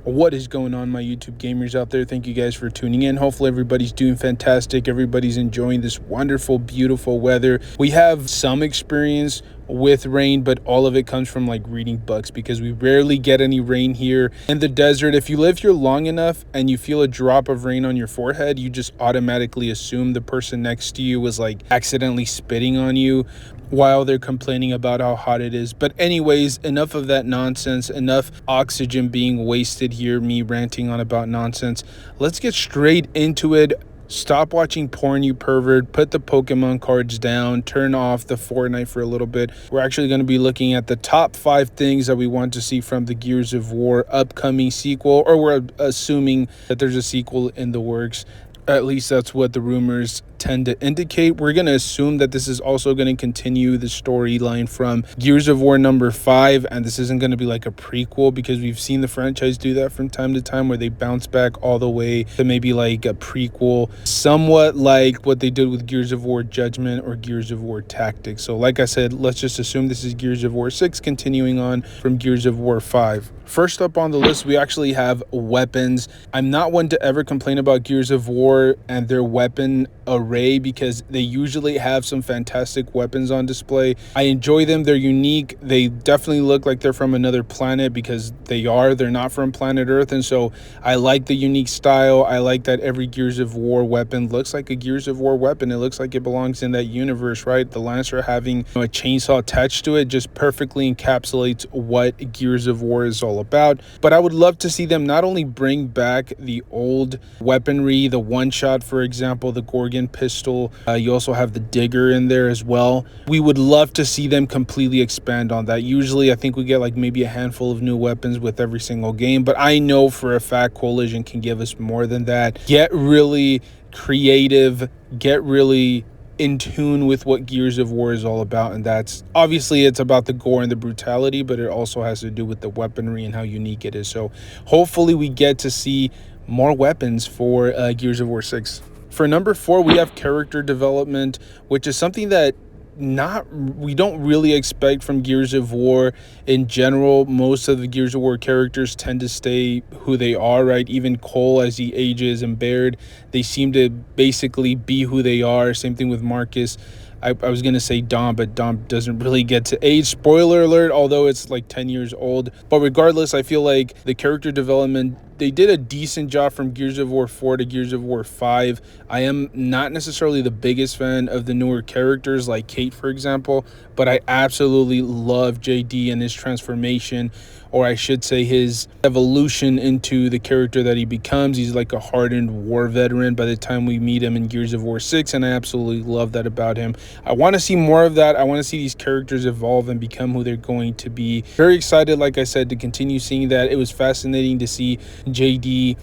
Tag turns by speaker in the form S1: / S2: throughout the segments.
S1: What is going on, my YouTube gamers out there? Thank you guys for tuning in. Hopefully everybody's doing fantastic. Everybody's enjoying this wonderful, beautiful weather. We have some experience with rain, but all of it comes from like reading books because we rarely get any rain here in the desert. If you live here long enough and you feel a drop of rain on your forehead, you just automatically assume the person next to you was like accidentally spitting on you while they're complaining about how hot it is. But anyways, enough of that nonsense, enough oxygen being wasted here, me ranting on about nonsense. Let's get straight into it. Stop watching porn, you pervert. Put the Pokemon cards down. Turn off the Fortnite for a little bit. We're actually going to be looking at the top 5 things that we want to see from the Gears of War upcoming sequel, or we're assuming that there's a sequel in the works. At least that's what the rumors tend to indicate. We're going to assume that this is also going to continue the storyline from Gears of War number 5, and this isn't going to be like a prequel, because we've seen the franchise do that from time to time where they bounce back all the way to maybe like a prequel, somewhat like what they did with Gears of War Judgment or Gears of War Tactics. So like I said, let's just assume this is Gears of War 6 continuing on from Gears of War 5. First up on the list, we actually have weapons. I'm not one to ever complain about Gears of War and their weapon array, because they usually have some fantastic weapons on display. I enjoy them. They're unique. They definitely look like they're from another planet, because they're not from planet Earth. And so I like the unique style. I like that every Gears of War weapon looks like a Gears of War weapon. It looks like it belongs in that universe, right? The Lancer having a chainsaw attached to it just perfectly encapsulates what Gears of War is all about. But I would love to see them not only bring back the old weaponry, the one shot, for example, the Gorgon pistol. You also have the Digger in there as well. We would love to see them completely expand on that. Usually I think we get like maybe a handful of new weapons with every single game, but I know for a fact Coalition can give us more than that. Get really creative, get really in tune with what Gears of War is all about, and that's obviously it's about the gore and the brutality, but it also has to do with the weaponry and how unique it is. So hopefully we get to see more weapons for Gears of War 6. For number 4, we have character development, which is something that we don't really expect from Gears of War in general. Most of the Gears of War characters tend to stay who they are, right? Even Cole, as he ages, and Baird, they seem to basically be who they are. Same thing with Marcus. I was going to say Dom, but Dom doesn't really get to age. Spoiler alert, although it's like 10 years old. But regardless, I feel like the character development, they did a decent job from Gears of War 4 to Gears of War 5. I am not necessarily the biggest fan of the newer characters like Kate, for example, but I absolutely love JD and his transformation, or I should say his evolution into the character that he becomes. He's like a hardened war veteran by the time we meet him in Gears of War 6, and I absolutely love that about him. I want to see more of that. I want to see these characters evolve and become who they're going to be. Very excited, like I said, to continue seeing that. It was fascinating to see JD,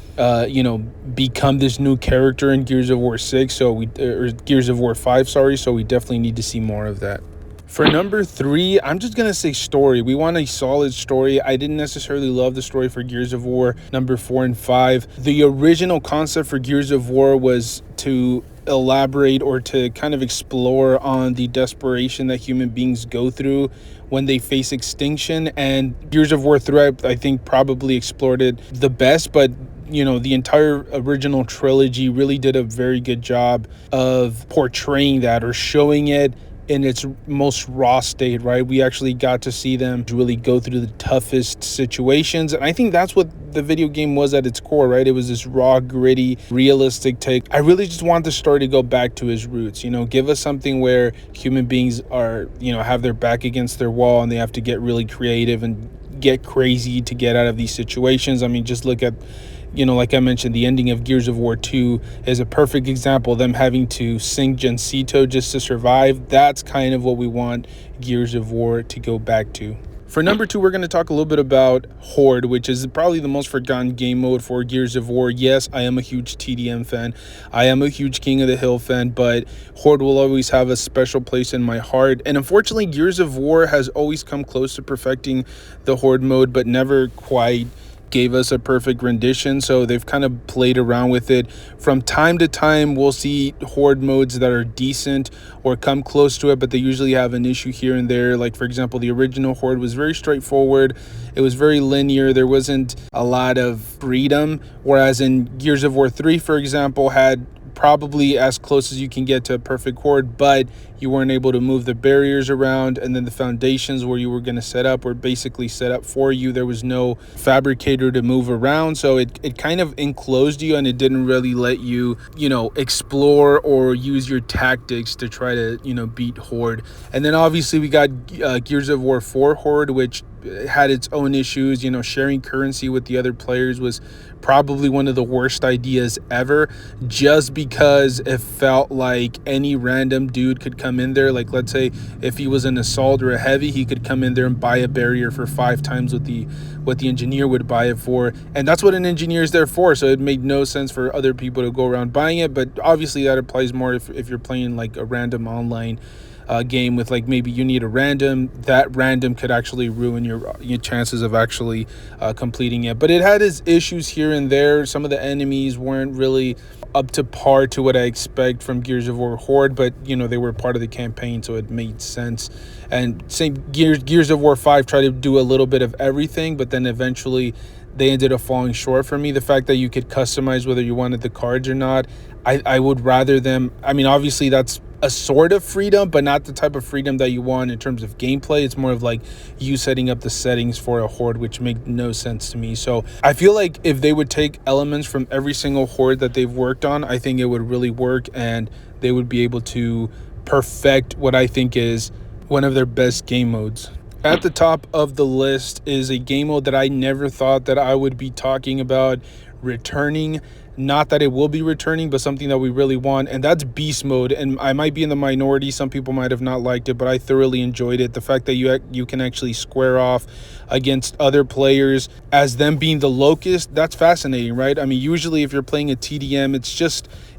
S1: become this new character in Gears of War 6, or Gears of War 5, sorry, so we definitely need to see more of that. For number 3, I'm just going to say story. We want a solid story. I didn't necessarily love the story for Gears of War number 4 and 5. The original concept for Gears of War was to elaborate or to kind of explore on the desperation that human beings go through when they face extinction, and Gears of War 3, I think, probably explored it the best. But the entire original trilogy really did a very good job of portraying that, or showing it in its most raw state, right? We actually got to see them really go through the toughest situations, and I think that's what the video game was at its core, right? It was this raw, gritty, realistic take. I really just want the story to go back to its roots, give us something where human beings are, have their back against their wall and they have to get really creative and get crazy to get out of these situations. I mean, just look at, like I mentioned, the ending of Gears of War 2 is a perfect example. Them having to sing Gencito just to survive. That's kind of what we want Gears of War to go back to. For number 2, we're going to talk a little bit about Horde, which is probably the most forgotten game mode for Gears of War. Yes, I am a huge TDM fan. I am a huge King of the Hill fan, but Horde will always have a special place in my heart. And unfortunately, Gears of War has always come close to perfecting the Horde mode, but never quite gave us a perfect rendition. So they've kind of played around with it. From time to time, we'll see Horde modes that are decent or come close to it, but they usually have an issue here and there. Like, for example, the original Horde was very straightforward. It was very linear. There wasn't a lot of freedom, whereas in Gears of War 3, for example, had probably as close as you can get to a perfect Horde, but you weren't able to move the barriers around, and then the foundations where you were going to set up were basically set up for you. There was no fabricator to move around, so it kind of enclosed you, and it didn't really let you, explore or use your tactics to try to, beat Horde. And then obviously we got Gears of War 4 Horde, which had its own issues. Sharing currency with the other players was probably one of the worst ideas ever, just because it felt like any random dude could come in there. Like, let's say if he was an assault or a heavy, he could come in there and buy a barrier for 5 times what the engineer would buy it for, and that's what an engineer is there for. So it made no sense for other people to go around buying it. But obviously that applies more if you're playing like a random online game with, like, maybe you need a random. That random could actually ruin your chances of actually completing it. But it had its issues here and there. Some of the enemies weren't really up to par to what I expect from Gears of War Horde, but they were part of the campaign, so it made sense. And same Gears of War 5 tried to do a little bit of everything, but then eventually they ended up falling short for me. The fact that you could customize whether you wanted the cards or not, I would rather them. I mean, obviously that's a sort of freedom, but not the type of freedom that you want in terms of gameplay. It's more of like you setting up the settings for a Horde, which make no sense to me. So I feel like if they would take elements from every single Horde that they've worked on, I think it would really work, and they would be able to perfect what I think is one of their best game modes. At the top of the list is a game mode that I never thought that I would be talking about returning. Not that it will be returning, but something that we really want, and that's beast mode. And I might be in the minority. Some people might have not liked it, but I thoroughly enjoyed it. The fact that you can actually square off against other players as them being the locust, that's fascinating, right? I mean, usually if you're playing a TDM,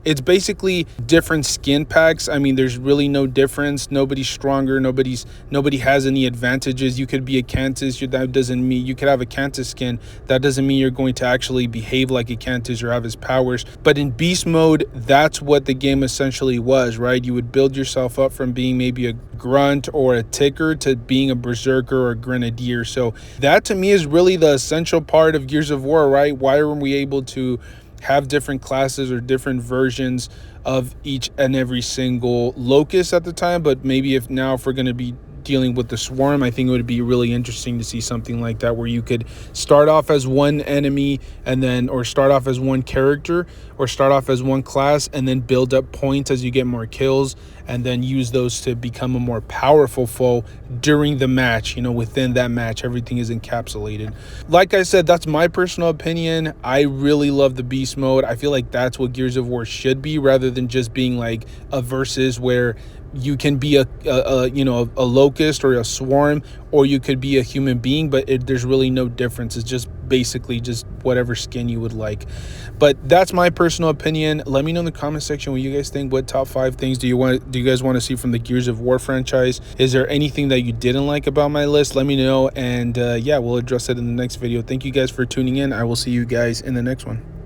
S1: it's basically different skin packs. I mean, there's really no difference. Nobody's stronger. Nobody has any advantages. You could be a Cantus. That doesn't mean you could have a Cantus skin. That doesn't mean you're going to actually behave like a Cantus or have his powers. But in beast mode, that's what the game essentially was, right? You would build yourself up from being maybe a grunt or a ticker to being a berserker or a grenadier. So that to me is really the essential part of Gears of War, right? Why aren't we able to have different classes or different versions of each and every single locust at the time? But maybe if we're going to be dealing with the swarm, I think it would be really interesting to see something like that, where you could start off as one enemy or start off as one character or start off as one class and then build up points as you get more kills, and then use those to become a more powerful foe during the match. Within that match, everything is encapsulated. Like I said, that's my personal opinion. I really love the beast mode. I feel like that's what Gears of War should be, rather than just being like a versus where you can be a locust or a swarm, or you could be a human being, but there's really no difference. It's just basically just whatever skin you would like. But that's my personal opinion. Let me know in the comment section what you guys think. What top 5 things do you guys want to see from the Gears of War franchise? Is there anything that you didn't like about my list? Let me know, and yeah, we'll address it in the next video. Thank you guys for tuning in. I will see you guys in the next one.